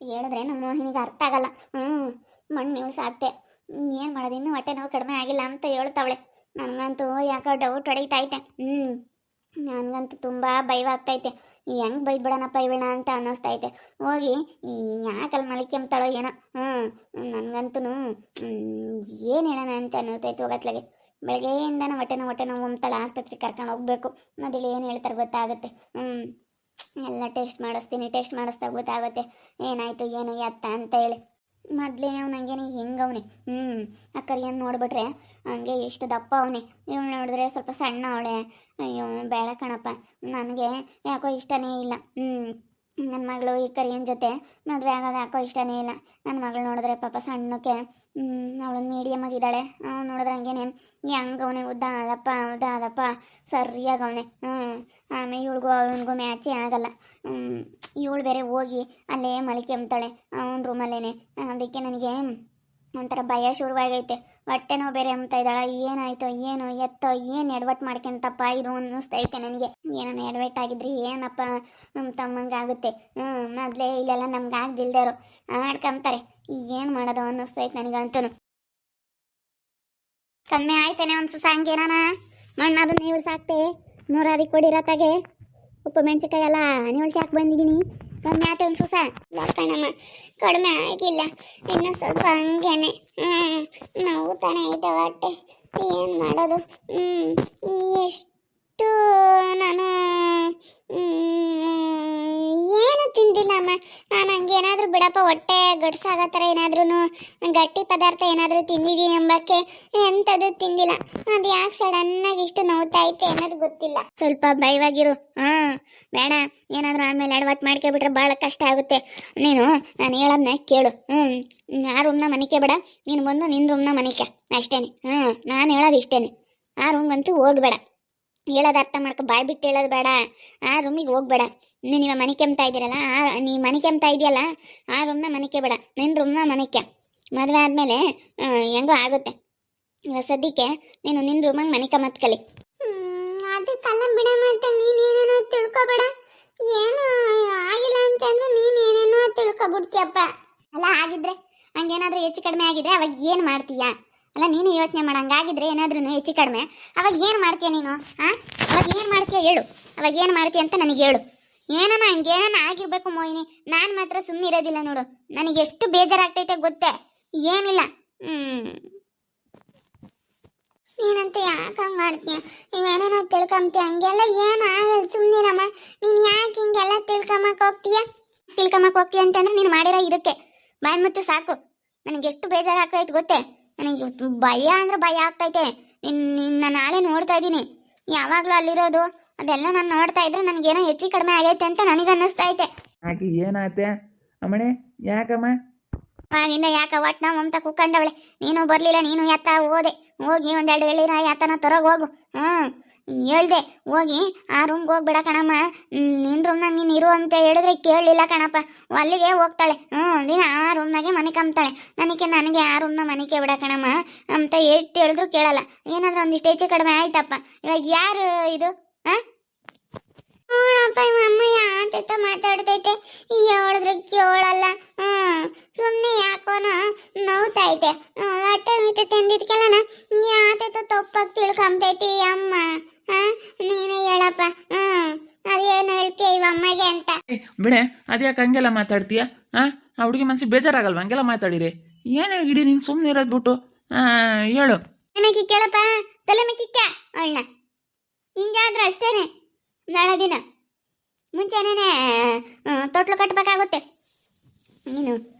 ಹೇಳಿದ್ರೆ ನಮ್ಮ ಮೋಹಿನಿಗೆ ಅರ್ಥ ಆಗಲ್ಲ. ಮಣ್ಣು ನೀವು ಸಾಕ್ತೆ, ಏನು ಮಾಡೋದು, ಇನ್ನೂ ಹೊಟ್ಟೆ ನೋವು ಕಡಿಮೆ ಆಗಿಲ್ಲ ಅಂತ ಹೇಳ್ತಾವಳೆ. ನನಗಂತೂ ಯಾಕೋ ಡೌಟ್ ಹೊಡೀತೈತೆ. ನನಗಂತೂ ತುಂಬ ಭಯವಾಗ್ತೈತೆ. ಹೆಂಗೆ ಬೈದ್ಬಿಡೋಣಪ್ಪ ಇವಳ ಅಂತ ಅನ್ನಿಸ್ತೈತೆ. ಹೋಗಿ ಯಾಕಲ್ಲಿ ಮಲಿಕೆಂಬ್ತಾಳೋ ಏನೋ. ನನಗಂತೂ ಏನು ಹೇಳೋಣ ಅಂತ ಅನ್ನಿಸ್ತೈತೆ. ಹೋಗತ್ಲಾಗೆ ಬೆಳಗ್ಗೆಯಿಂದನ ಹೊಟ್ಟೆ ನೋವು ಉಮ್ತಾಳೆ. ಆಸ್ಪತ್ರೆಗೆ ಕರ್ಕೊಂಡು ಹೋಗ್ಬೇಕು. ಮೊದಲು ಏನು ಹೇಳ್ತಾರೆ ಗೊತ್ತಾಗುತ್ತೆ. ಎಲ್ಲ ಟೆಸ್ಟ್ ಮಾಡಿಸ್ತಾ ಗೊತ್ತಾಗುತ್ತೆ ಏನಾಯಿತು ಏನು ಎತ್ತ ಅಂತ ಹೇಳಿ. ಮೊದಲೇ ನನಗೇನೆ ಹೆಂಗವನೆ. ಅಕ್ಕರಿಯನ್ನು ನೋಡ್ಬಿಟ್ರೆ ಹಂಗೆ ಎಷ್ಟು ದಪ್ಪ ಅವನೇ. ಇವಳು ನೋಡಿದ್ರೆ ಸ್ವಲ್ಪ ಸಣ್ಣ ಅವಳೆ. ಅಯ್ಯೋ ಬೇಡ ಕಣಪ್ಪ, ನನಗೆ ಯಾಕೋ ಇಷ್ಟನೇ ಇಲ್ಲ. ನನ್ನ ಮಗಳು ಈ ಕರಿಯನ ಜೊತೆ ಮದುವೆ ಆಗೋದು ಯಾಕೋ ಇಷ್ಟನೇ ಇಲ್ಲ. ನನ್ನ ಮಗಳು ನೋಡಿದ್ರೆ ಪಾಪ ಸಣ್ಣಕ್ಕೆ, ಅವಳು ಮೀಡಿಯಮ್ ಆಗಿದ್ದಾಳೆ. ಅವ್ನು ನೋಡಿದ್ರೆ ಹಂಗೇನೆ ಹೆಂಗವನೆ, ಉದ್ದ ಆದಪ್ಪ ಸರಿಯಾಗವನೆ. ಆಮೇಲೆ ಇವಳಿಗೂ ಅವನಿಗೂ ಮ್ಯಾಚೇ ಆಗಲ್ಲ. ಇವಳು ಬೇರೆ ಹೋಗಿ ಅಲ್ಲೇ ಮಲಿಕೆಂಬ್ತಾಳೆ ಅವನ ರೂಮಲ್ಲೇನೆ. ಅದಕ್ಕೆ ನನಗೆ ಒಂಥರ ಭಯ ಶುರುವಾಗೈತೆ. ಹೊಟ್ಟೆ ನೋವು ಬೇರೆ ಅಂಬ್ತಾ ಇದ್ದಾಳ. ಏನಾಯ್ತೋ ಏನೋ ಎತ್ತೋ ಏನು ಎಡವಟ್ಟು ಮಾಡ್ಕೊಂತಪ್ಪ ಇದು ಅನ್ನಿಸ್ತೈತೆ ನನಗೆ. ಏನೋ ಎಡವಟ್ಟು ಆಗಿದ್ರಿ ಏನಪ್ಪ ನಮ್ಮ ತಮ್ಮಂಗಾಗುತ್ತೆ. ಮೊದಲೇ ಇಲ್ಲೆಲ್ಲ ನಮ್ಗೆ ಆಗ್ದಿಲ್ದಾರು ಆಡ್ಕೊಂತಾರೆ. ಏನು ಮಾಡೋದು ಅನ್ನಿಸ್ತೈತೆ ನನಗಂತೂ. ಕಮ್ಮಿ ಆಯ್ತೇನೆ ಒಂದು ಸಾಂಗೇನಾನ ಮಣ್ಣು ಅದನ್ನ ನೀವು ಸಾಕ್ತೆ ನೂರಾರಿ ಕೊಡಿರತ್ತಾಗೆ. ಉಪ್ಪು ಮೆಣಸಿಕಾಯಿ ಎಲ್ಲ ನೀವು ಯಾಕೆ ಬಂದಿದ್ದೀನಿ. ಕಮ್ಮಿ ಆಯ್ತು ಒಂದು ಸುಸ ಕಣಮ್ಮ, ಕಡಿಮೆ ಆಗಿಲ್ಲ ಇನ್ನು ಸ್ವಲ್ಪ ಹಂಗೇನೆ. ನಾವು ತಾನೇ ಐತೆ ಹೊಟ್ಟೆ, ಏನು ಮಾಡೋದು. ಎಷ್ಟು ನಾನು ಏನು ತಿಂದಿಲ್ಲ ಅಮ್ಮ. ನಾನು ಹಂಗೇನಾದರೂ ಬಿಡಪ್ಪ, ಹೊಟ್ಟೆ ಗಡ್ಸಾಗೋ ಥರ ಏನಾದ್ರೂ ಗಟ್ಟಿ ಪದಾರ್ಥ ಏನಾದರೂ ತಿಂದಿದ್ದೀನಿ ಎಂಬಕ್ಕೆ ಎಂಥದ್ದು ತಿಂದಿಲ್ಲ. ಅದು ಯಾಕೆ ಸಡನ್ನಾಗಿ ಇಷ್ಟು ನೋವ್ತೈತೆ ಅನ್ನೋದು ಗೊತ್ತಿಲ್ಲ. ಸ್ವಲ್ಪ ಭಯವಾಗಿರು. ಬೇಡ, ಏನಾದರೂ ಆಮೇಲೆ ಅಡ್ವರ್ಟ್ ಮಾಡ್ಕೊಬಿಟ್ರೆ ಭಾಳ ಕಷ್ಟ ಆಗುತ್ತೆ. ನೀನು ನಾನು ಹೇಳೋದನ್ನ ಕೇಳು. ಆ ರೂಮ್ನ ಮನಿಕೆ ಬೇಡ, ನೀನು ಬಂದು ನಿನ್ನ ರೂಮ್ನ ಮನಿಕೆ ಅಷ್ಟೇನೆ. ನಾನು ಹೇಳೋದು ಇಷ್ಟೇನೆ. ಆ ರೂಮ್ಗಂತೂ ಹೋಗಬೇಡ. ಹೇಳೋದು ಅರ್ಥ ಮಾಡ್ಕೊ, ಬಾಯ್ ಬಿಟ್ಟು ಹೇಳೋದು ಬೇಡ. ಆ ರೂಮಿಗೆ ಹೋಗ್ಬೇಡ. ನೀವು ಮನಿಕೆಂಬ್ತಾ ಇದ್ದೀರಲ್ಲ, ನೀವು ಮನಿಕೆಂಬ್ತಾ ಇದೆಯಲ್ಲ, ಆ ರೂಮ್ನ ಮನಿಕೆ ಬೇಡ, ನಿನ್ನ ರೂಮ್ನ ಮನಿಕೆ. ಮದುವೆ ಆದಮೇಲೆ ಹೆಂಗೋ ಆಗುತ್ತೆ. ಇವಾಗ ಸದ್ಯಕ್ಕೆ ನೀನು ನಿನ್ನ ರೂಮಾಗ ಮನಿಕೆ ಮತ್ಕಲಿ. ಅದಕ್ಕೆಲ್ಲ ಬಿಡ, ಮತ್ತೆ ನೀನೇನೇನೋ ತಿಳ್ಕೊಬೇಡ. ಏನು ಆಗಿಲ್ಲ ಅಂತಂದ್ರೆ ನೀನು ಏನೇನೋ ತಿಳ್ಕೊಬಿಡ್ತೀಯಪ್ಪ. ಅಲ್ಲ ಆಗಿದ್ರೆ ಹಂಗೇನಾದ್ರೂ ಹೆಚ್ಚು ಕಡಿಮೆ ಆಗಿದ್ರೆ ಅವಾಗ ಏನು ಮಾಡ್ತೀಯಾ? ಅಲ್ಲ ನೀನು ಯೋಚನೆ ಮಾಡ. ಹಂಗಾಗಿದ್ರೆ ಏನಾದ್ರೂ ಹೆಚ್ಚು ಕಡಿಮೆ ಅವಾಗ ಏನು ಮಾಡ್ತೀಯ ನೀನು? ಅವಾಗ ಏನು ಮಾಡ್ತೀಯ ಹೇಳು. ಅವಾಗ ಏನು ಮಾಡ್ತೀಯ ಅಂತ ನನಗೆ ಹೇಳು. ಹಂಗೇನ ಆಗಿರ್ಬೇಕು ಮೋಹಿನಿ. ನಾನು ಮಾತ್ರ ಸುಮ್ಮನೆ ಇರೋದಿಲ್ಲ ನೋಡು. ನನಗೆ ಎಷ್ಟು ಬೇಜಾರಾಗ್ತೈತೆ ಗೊತ್ತೇ. ಏನಿಲ್ಲ. ನೀನಂತ ಯಾಕೆ ಹಂಗೆ ಮಾಡ್ತೀಯ? ನೀವೇನೇನೋ ತಿಳ್ಕೊಂತೀಯ. ಹಂಗೆಲ್ಲ ಏನು ಆಗಲ್ಲ, ಸುಮ್ಮನಿರಮ್ಮ. ನೀನು ಯಾಕೆ ಹಿಂಗೆಲ್ಲ ತಿಳ್ಕೊಂಬಕ್ಕೆ ಹೋಗ್ತೀಯ ಅಂತಂದ್ರೆ ನೀನು ಮಾಡಿರೋ ಇದಕ್ಕೆ ಬಾಯ್ ಮುಚ್ಚು ಸಾಕು. ನನಗೆ ಎಷ್ಟು ಬೇಜಾರಾಗ್ತೈತೆ ಗೊತ್ತೇ. ನನಗೆ ಭಯ ಅಂದ್ರೆ ಭಯ ಆಗ್ತೈತೆ. ನಿನ್ನ ನಾಳೆ ನೋಡ್ತಾ ಇದ್ದೀನಿ, ಯಾವಾಗಲೂ ಅಲ್ಲಿರೋದು ಅದೆಲ್ಲ ನಾನು ನೋಡ್ತಾ ಇದ್ರೆ ನನಗೇನೋ ಹೆಚ್ಚು ಕಡಿಮೆ ಆಗೈತೆ ಅಂತ ನನಗೆ ಅನ್ನಿಸ್ತೈತೆ. ಏನಾಯ್ತೆ ಅಮ್ಮಣೆ? ಯಾಕಮ್ಮ ಆಗಿಂದ ಯಾಕ ಒಟ್ಟು ನಾವು ಮಮತಾ ಕುಕ್ಕಂಡವಳೆ. ನೀನು ಬರಲಿಲ್ಲ, ನೀನು ಎತ್ತ ಹೋದೆ. ಹೋಗಿ ಒಂದೆರಡು ಹೇಳಿರ ಯಾತನ ತರೋಗಿ ಹೋಗು. ಹೇಳ್ದೆ ಹೋಗಿ ಆ ರೂಮ್ಗೆ ಹೋಗ್ಬೇಡ ಕಣಮ್ಮ, ನಿನ್ನ ರೂಮ್ನಾಗ ನೀನು ಇರು ಅಂತ ಹೇಳಿದ್ರೆ ಕೇಳಲಿಲ್ಲ ಕಣಪ್ಪ. ಅಲ್ಲಿಗೆ ಹೋಗ್ತಾಳೆ. ದಿನ ಆ ರೂಮ್ನಾಗೆ ಮನಿಕಂಬ್ತಾಳೆ. ನನಗೆ ಆ ರೂಮ್ನ ಮನಿಕೆ ಬಿಡ ಕಣಮ್ಮ ಅಂತ ಎಷ್ಟು ಹೇಳಿದ್ರು ಕೇಳಲ್ಲ. ಏನಾದ್ರೂ ಒಂದಿಷ್ಟು ಹೆಚ್ಚು ಕಡಿಮೆ ಆಯ್ತಪ್ಪ. ಇವಾಗ ಯಾರು ಇದು? ನೋಡಪ್ಪ ಇವ ಅಮ್ಮ ಯಾತ ಮಾತಾಡ್ತೈತೆ, ಹೇಳಿದ್ರೆ ಕೇಳಲ್ಲ. ಸುಮ್ಮನೆ ಯಾಕೋನ ನೋವ್ತೈತೆ. ಹೊಟ್ಟೆ ಮಿತ ತಂದಿದ್ಕೆಲ್ಲ ಯಾತ ತಪ್ಪಾಗಿ ತಿಳ್ಕೊಂಬತೈತಿ ಅಮ್ಮ. ನೀನೇ ಹೇಳಪ್ಪ. ಅದೇನು ಹೇಳ್ತೀಯ ಇವ ಅಮ್ಮಗೆ ಅಂತ? ಬಿಡೆ, ಅದ್ಯಾಕೆ ಹಂಗೆಲ್ಲ ಮಾತಾಡ್ತೀಯ? ಆ ಹುಡುಗಿ ಮನ್ಸಿಗೆ ಬೇಜಾರಾಗಲ್ವ ಹಂಗೆಲ್ಲ ಮಾತಾಡಿರಿ? ಏನು ಇಡೀ ನೀನು ಸುಮ್ಮನೆ ಇರೋದು ಬಿಟ್ಟು ಹೇಳು. ನನಗೆ ಕೇಳಪ್ಪ, ತಲೆ ಮಿಕ್ಕಿಕ್ಕ ಅವಳನ್ನ. ಹಿಂಗಾದ್ರೆ ಅಷ್ಟೇನೆ. ನಾಳೆ ದಿನ ಮುಂಚೆನೇ ತೊಟ್ಲು ಕಟ್ಟಬೇಕಾಗುತ್ತೆ. ನೀನು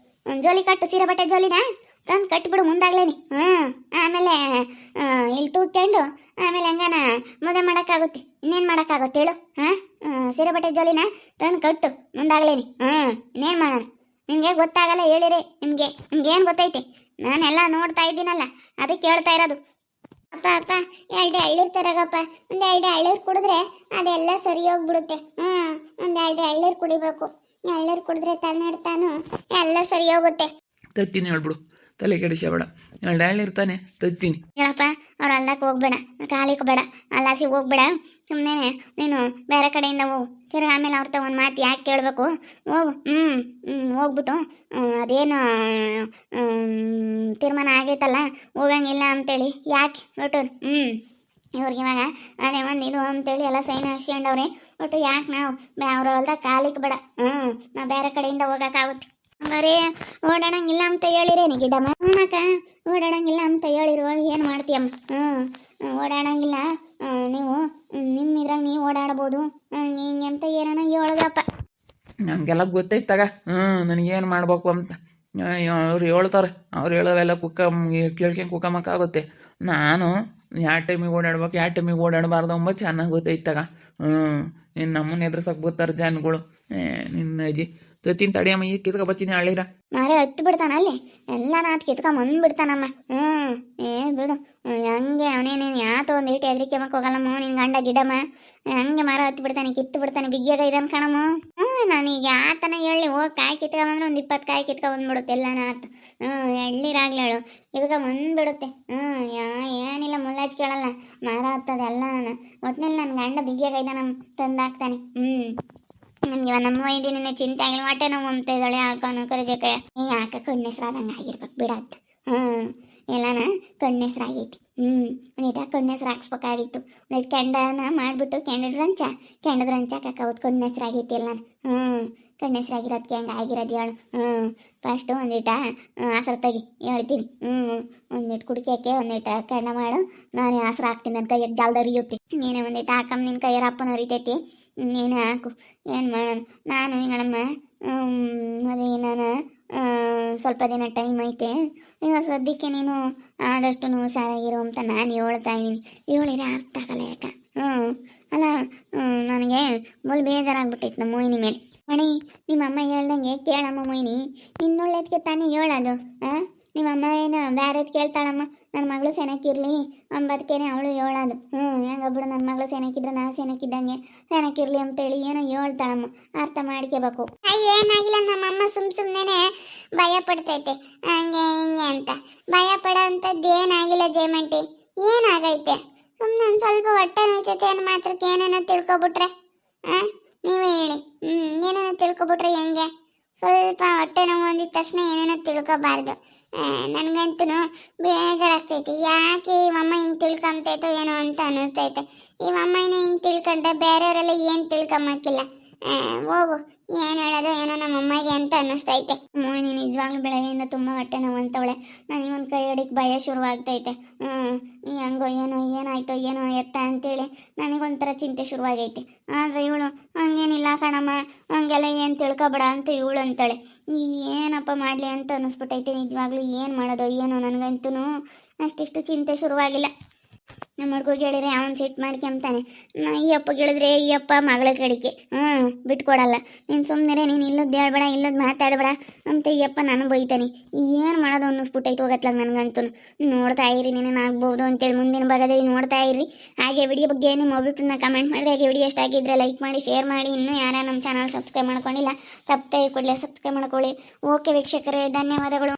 ಜೋಲಿ ಕಟ್ಟು, ಸೀರೆ ಬಟ್ಟೆ ಜೋಲಿನ ತಂದು ಕಟ್ಟಿಬಿಡು ಮುಂದಾಗ್ಲೇನಿ. ಆಮೇಲೆ ಇಲ್ಲಿ ತೂಕೊಂಡು ಆಮೇಲೆ ಹಂಗಾನ ಮದುವೆ ಮಾಡೋಕ್ಕಾಗುತ್ತೆ. ಇನ್ನೇನು ಮಾಡೋಕ್ಕಾಗುತ್ತೆ ಹೇಳು? ಸೀರೆ ಬಟ್ಟೆ ಜೋಲಿನ ತಂದು ಕಟ್ಟು ಮುಂದಾಗ್ಲೇನಿ. ಇನ್ನೇನು ಮಾಡೋಣ? ನಿಮಗೆ ಗೊತ್ತಾಗಲ್ಲ ಹೇಳಿರಿ. ನಿಮ್ಗೇನು ಗೊತ್ತೈತೆ? ನಾನೆಲ್ಲ ನೋಡ್ತಾ ಇದ್ದೀನಲ್ಲ, ಅದಕ್ಕೆ ಹೇಳ್ತಾ ಇರೋದು. ಅಪ್ಪ 2 ಎಳ್ಳೀರು ತರಗಪ್ಪ. ಒಂದು 2 ಎಳ್ಳೀರು ಕುಡಿದ್ರೆ ಅದೆಲ್ಲ ಸರಿ ಹೋಗ್ಬಿಡುತ್ತೆ. ಒಂದು 2 ಎಳ್ಳೀರು ಕುಡಿಬೇಕು. ಎಳ್ಳೀರು ಕುಡಿದ್ರೆ ತಾನು ಎಲ್ಲ ಸರಿ ಹೋಗುತ್ತೆ. ತತ್ತೀನಿ ಹೇಳ್ಬಿಡು, ತಲೆ ಕೆಡಿಸಬೇಡ. 2 ಎಳ್ಳೀರು ತಾನೆ ತತ್ತೀನಿ. ಹೇಳಪ್ಪ. ಅವ್ರು ಅಲ್ದಕ್ಕೆ ಹೋಗ್ಬೇಡ, ಕಾಲಿಗೆ ಬೇಡ, ಅಲ್ಲಾಸಿ ಹೋಗ್ಬೇಡ. ಸುಮ್ಮನೆ ನೀನು ಬೇರೆ ಕಡೆಯಿಂದ ಹೋಗು. ತಿರ್ಗಿ ಆಮೇಲೆ ಅವ್ರ ಒಂದು ಮಾತು ಯಾಕೆ ಕೇಳಬೇಕು? ಹೋಗು. ಹೋಗ್ಬಿಟ್ಟು ಅದೇನು ತೀರ್ಮಾನ ಆಗೈತಲ್ಲ ಹೋಗಂಗಿಲ್ಲ ಅಂತೇಳಿ ಯಾಕೆ ಒಟ್ಟು ಇವ್ರಿಗೆ ಇವಾಗ ಅದೇ ಒಂದು ಇದು ಅಂತೇಳಿ ಎಲ್ಲ ಸೈನ್ ಹಾಕ್ಸ್ಕೊಂಡವ್ರೆ. ಒಟ್ಟು ಯಾಕೆ ನಾವು ಅವ್ರ ಹೊಲ್ದಾಗ ಕಾಲಿಕ್ಕೆ ಬೇಡ. ನಾವು ಬೇರೆ ಕಡೆಯಿಂದ ಹೋಗೋಕ್ಕಾಗುತ್ತೆ. ಹಂಗಾರೆ ಓಡಾಡಂಗಿಲ್ಲ ಅಂತ ಹೇಳಿರೇನು ಗಿಡಮ್ಮ? ಅಕ್ಕ ಓಡಾಡಂಗಿಲ್ಲ ಅಂತ ಹೇಳಿರು, ಏನು ಮಾಡ್ತೀಯಮ್ಮ? ಓಡಾಡಂಗಿಲ್ಲ, ನೀವು ನಿಮ್ಮಿದ್ರಾಗ ನೀವು ಓಡಾಡ್ಬೋದು ಹಿಂಗೆ ಅಂತ ಏನಾನ ಹೇಳಿದ್ರಪ್ಪ. ನನಗೆಲ್ಲ ಗೊತ್ತೈತಾಗ. ನನಗೇನು ಮಾಡ್ಬೇಕು ಅಂತ ಅವ್ರು ಹೇಳ್ತಾರೆ. ಅವ್ರು ಹೇಳೋವೆಲ್ಲ ಕೇಳ್ಕೊಂಡು ಕುಕ್ಕಮಕ್ಕಾಗುತ್ತೆ. ನಾನು ಯಾವ ಟೈಮಿಗೆ ಓಡಾಡ್ಬೇಕು ಯಾವ ಟೈಮಿಗೆ ಓಡಾಡಬಾರ್ದು ಅಂಬ ಚೆನ್ನಾಗಿ ಗೊತ್ತೈತಾಗ. ಇನ್ನು ನಮ್ಮನ್ನ ಎದುರ್ಸಕ್ಕೆ ಬರ್ತಾರೆ ಜನಗಳು. ನಿನ್ನ ಅಜ್ಜಿ ತತ್ತಿನ ತಡಿಯಮ್ಮ, ಈಗ ಕಿತ್ಕೊಬತ್ತೀನಿ ಹಳ್ಳಿರ ಮಾರೇ ಹತ್ತು ಬಿಡ್ತಾನ ಅಲ್ಲಿ ಎಲ್ಲ ನಾತ್ ಕಿತ್ಕೊಂಬಂದ್ಬಿಡ್ತಾನಮ್ಮ. ಬಿಡು ಹಂಗೆ ಅವನೇನೇನು ಯಾತ ಒಂದು ಇಟ್ಟು ಹೆದರಿಕೆ ಮಕ್ಕ ಹೋಗಲ್ಲಮ್ಮ ನಿನ್ನ ಗಂಡ ಗಿಡಮ್ಮ. ಹಂಗೆ ಮರ ಹತ್ತು ಬಿಡ್ತಾನೆ, ಕಿತ್ತು ಬಿಡ್ತಾನೆ, ಬಿಗ್ಗಿಯಾಗ ಇದನ್ ಕಣಮ್ಮ. ನಾನೀಗ ಆತನ ಹೇಳಿ ಹೋಗಿ ಕಾಯಿ ಕಿತ್ಕೊಂಬಂದ್ರೆ ಒಂದು 20 ಕಾಯಿ ಕಿತ್ಕೊಂಬಂದ್ಬಿಡುತ್ತೆ ಎಲ್ಲ ನಾತು. ಎಳ್ಳಿರಾಗ್ಲಿ ಹೇಳು ಕಿತ್ಕೊಂಬಂದ್ಬಿಡುತ್ತೆ. ಏನಿಲ್ಲ ಮುಲ್ಲಾಜ್ ಕೇಳಲ್ಲ, ಮರ ಹತ್ತದ ಎಲ್ಲ ಒಟ್ಟಿನಲ್ಲಿ ನನ್ನ ಗಂಡ ಬಿಗ್ಗಿಯಾಗ ಇದನ್ನ ತಂದಾಕ್ತಾನೆ. ನಮ್ಗೆ ನಮ್ಮ ವೈದ್ಯ ನಿನ್ನೆ ಚಿಂತೆ ಆಗಿಲ್ಲ, ಹೊಟ್ಟೆ ನೋವು ಅಂತ ಇದ್ದಾಳೆ ಹಾಕೋನು ಕರಿಜಕ್ಕೆ. ಯಾಕೆ ಕಣ್ಣೆಸ್ರಾದಂಗೆ ಆಗಿರ್ಬೇಕು ಬಿಡತ್ತ. ಎಲ್ಲಾನ ಕಣ್ಣೆಸ್ರಾಗೈತಿ. ನೀಟಾಗಿ ಕಣ್ಣೆಸ್ರು ಹಾಕ್ಸ್ಬೇಕಾಗಿತ್ತು. ಒಂದಿಟ್ಟು ಕೆಂಡನ ಮಾಡಿಬಿಟ್ಟು ಕೆಂಡದ ರಂಚ ಹಾಕೌದು ಕಣ್ಣೆಸ್ರಾಗೈತಿ ಎಲ್ಲ. ಕಣ್ಣೆಸ್ರಾಗಿರೋದಕ್ಕೆ ಹೆಂಗೆ ಆಗಿರೋದು ಹೇಳು. ಫಸ್ಟು ಒಂದಿಟ ಹಸ್ರು ತೆಗಿ ಹೇಳ್ತೀನಿ. ಒಂದಿಟ್ಟು ಕುಡಿಕೆ ಒಂದಿಟ್ಟು ಕೆಂಡ ಮಾಡು, ನಾನು ಹಸ್ರು ಹಾಕ್ತೀನಿ. ನನ್ನ ಕೈಯಾಗ ಜಾಲ್ದ ಹರಿಯುತ್ತೆ. ನೀನೇ ಒಂದಿಟ್ಟು ಹಾಕಮ್ಮ, ನಿನ್ನ ಕೈಯಾರ ಅಪ್ಪನ ಹರಿತೈತಿ, ನೀನು ಹಾಕು. ಏನು ಮಾಡೋಣ, ನಾನು ಹಿಂಗಳಮ್ಮ ಮದುವೆ ನಾನು ಸ್ವಲ್ಪ ದಿನ ಟೈಮ್ ಐತೆ. ಇವಾಗ ಸದ್ಯಕ್ಕೆ ನೀನು ಆದಷ್ಟು ಹುಷಾರಾಗಿರು ಅಂತ ನಾನು ಹೇಳ್ತಾ ಇದ್ದೀನಿ. ಹೇಳಿದ್ರೆ ಅರ್ಥ ಆಗಲ್ಲ ಯಾಕ? ಅಲ್ಲ ನನಗೆ ಮೊಲ್ ಬೇಜಾರಾಗ್ಬಿಟ್ಟೈತೆ ನಮ್ಮ ಮೊಯ್ನಿ ಮೇಲೆ. ಮಣಿ ನಿಮ್ಮಮ್ಮ ಹೇಳ್ದಂಗೆ ಕೇಳಮ್ಮ ಮೊಯ್ನಿ, ಇನ್ನೊಳ್ಳೆದಕ್ಕೆ ತಾನೇ ಹೇಳೋದು. ನಿಮ್ಮಮ್ಮ ಏನು ಬೇರೆದು ಕೇಳ್ತಾಳಮ್ಮ, ನನ್ನ ಮಗಳು ಸೆನಕ್ಕಿರ್ಲಿ ಅಂಬದಕ್ಕೇನೆ ಅವಳು ಹೇಳೋದು. ಹೆಂಗೊಬ್ಬಳು ನನ್ನ ಮಗಳು ಸೆನಕ್ಕಿದ್ರೆ ನಾವು ಸೆನಕ್ಕಿದ್ದಂಗೆ ಸೆನಕ್ಕಿರ್ಲಿ ಅಂತೇಳಿ ಏನೋ ಹೇಳ್ತಾಳಮ್ಮ, ಅರ್ಥ ಮಾಡ್ಕೋಬೇಕು. ಏನಾಗಿಲ್ಲ, ನಮ್ಮಮ್ಮ ಸುಮ್ಮನೆ ಭಯ ಪಡ್ತೈತೆ ಹಂಗೆ ಹಿಂಗೆ ಅಂತ. ಭಯ ಪಡೋ ಅಂಥದ್ದು ಏನಾಗಿಲ್ಲ ಜಯಮಂಟಿ, ಏನಾಗೈತೆ? ಸುಮ್ಮನೆ ಒಂದು ಸ್ವಲ್ಪ ಹೊಟ್ಟೆ ನೋಯ್ತೈತೆ ಅನ್ನೋ ಮಾತ್ರಕ್ಕೆ ಏನೇನೋ ತಿಳ್ಕೊಬಿಟ್ರೆ ನೀವೇ ಹೇಳಿ. ಏನೇನೋ ತಿಳ್ಕೊಬಿಟ್ರೆ ಹೆಂಗೆ? ಸ್ವಲ್ಪ ಹೊಟ್ಟೆ ನೋವು ಅಂದಿದ ತಕ್ಷಣ ಏನೇನೋ ತಿಳ್ಕೊಬಾರ್ದು. ನನಗಂತೂ ಬೇಜಾರಾಗ್ತೈತಿ. ಯಾಕೆ ಈ ಅಮ್ಮ ಹಿಂಗೆ ತಿಳ್ಕೊಂತೈತೋ ಏನೋ ಅಂತ ಅನ್ನಿಸ್ತೈತೆ. ಈ ಅಮ್ಮನ ಹಿಂಗೆ ತಿಳ್ಕೊಂಡ್ರೆ ಬೇರೆಯವರೆಲ್ಲ ಏನು ತಿಳ್ಕೊಂಬಕ್ಕಿಲ್ಲ. ಹೋಗು, ಏನು ಹೇಳೋದು ಏನೋ ನಮ್ಮ ಅಮ್ಮಗೆ ಅಂತ ಅನ್ನಿಸ್ತೈತೆ. ನೀನು ನಿಜವಾಗ್ಲೂ ಬೆಳಗ್ಗೆಯಿಂದ ತುಂಬ ಹೊಟ್ಟೆ ನೋವು ಅಂತವಳೆ. ನನಗೆ ಒಂದು ಕೈ ಹಿಡಿಗೆ ಭಯ ಶುರುವಾಗ್ತೈತೆ. ಹಂಗೋ ಏನಾಯ್ತೋ ಏನೋ ಎತ್ತ ಅಂತೇಳಿ ನನಗೊಂಥರ ಚಿಂತೆ ಶುರುವಾಗೈತೆ. ಆದರೆ ಇವಳು ಹಂಗೇನಿಲ್ಲ ಕಣಮ್ಮ, ಹಂಗೆಲ್ಲ ಏನು ತಿಳ್ಕೊಬೇಡ ಅಂತ ಇವಳು ಅಂತಾಳೆ. ಏನಪ್ಪ ಮಾಡಲಿ ಅಂತ ಅನ್ನಿಸ್ಬಿಟ್ಟೈತೆ ನಿಜವಾಗ್ಲೂ. ಏನು ಮಾಡೋದು ಏನೋ, ನನಗಂತೂ ಅಷ್ಟಿಷ್ಟು ಚಿಂತೆ ಶುರುವಾಗಿಲ್ಲ. ನಮ್ಮ ಹುಡುಗ ಹೇಳಿದ್ರೆ ಅವನು ಸಿಟ್ಟು ಮಾಡ್ಕೊಂತಾನೆ. ಈ ಅಪ್ಪ ಹೇಳಿದ್ರೆ ಈ ಅಪ್ಪ ಮಗಳ ಕಡಿಕೆ ಬಿಟ್ಕೊಡಲ್ಲ. ನೀನು ಸುಮ್ಮನೆ ನೀನು ಇಲ್ಲದ್ದು ಹೇಳ್ಬೇಡ ಇಲ್ಲದ್ದು ಮಾತಾಡಬೇಡ ಅಂತ ಈ ಅಪ್ಪ ನಾನು ಬೈತಾನೆ. ಏನು ಮಾಡೋದು ಅನ್ನಿಸ್ಬಿಟ್ಟೈತೆ ಹೋಗತ್ಲಾಗ ನನಗಂತೂ. ನೋಡ್ತಾ ಇರಿ ನೀನೇನು ಆಗ್ಬೋದು ಅಂತೇಳಿ ಮುಂದಿನ ಭಾಗದಲ್ಲಿ ನೋಡ್ತಾ ಇರಿ. ಹಾಗೆ ವಿಡಿಯೋ ಬಗ್ಗೆ ನಿಮ್ಮ ಅಭಿಪ್ರಾಯನ ಕಮೆಂಟ್ ಮಾಡಿರಿ. ಹಾಗೆ ವಿಡಿಯೋ ಇಷ್ಟ ಆಗಿದ್ರೆ ಲೈಕ್ ಮಾಡಿ ಶೇರ್ ಮಾಡಿ. ಇನ್ನೂ ಯಾರು ನಮ್ಮ ಚಾನಲ್ ಸಬ್ಸ್ಕ್ರೈಬ್ ಮಾಡ್ಕೊಂಡಿಲ್ಲ, ಕೂಡಲೇ ಸಬ್ಸ್ಕ್ರೈಬ್ ಮಾಡ್ಕೊಳ್ಳಿ. ಓಕೆ ವೀಕ್ಷಕರೇ, ಧನ್ಯವಾದಗಳು.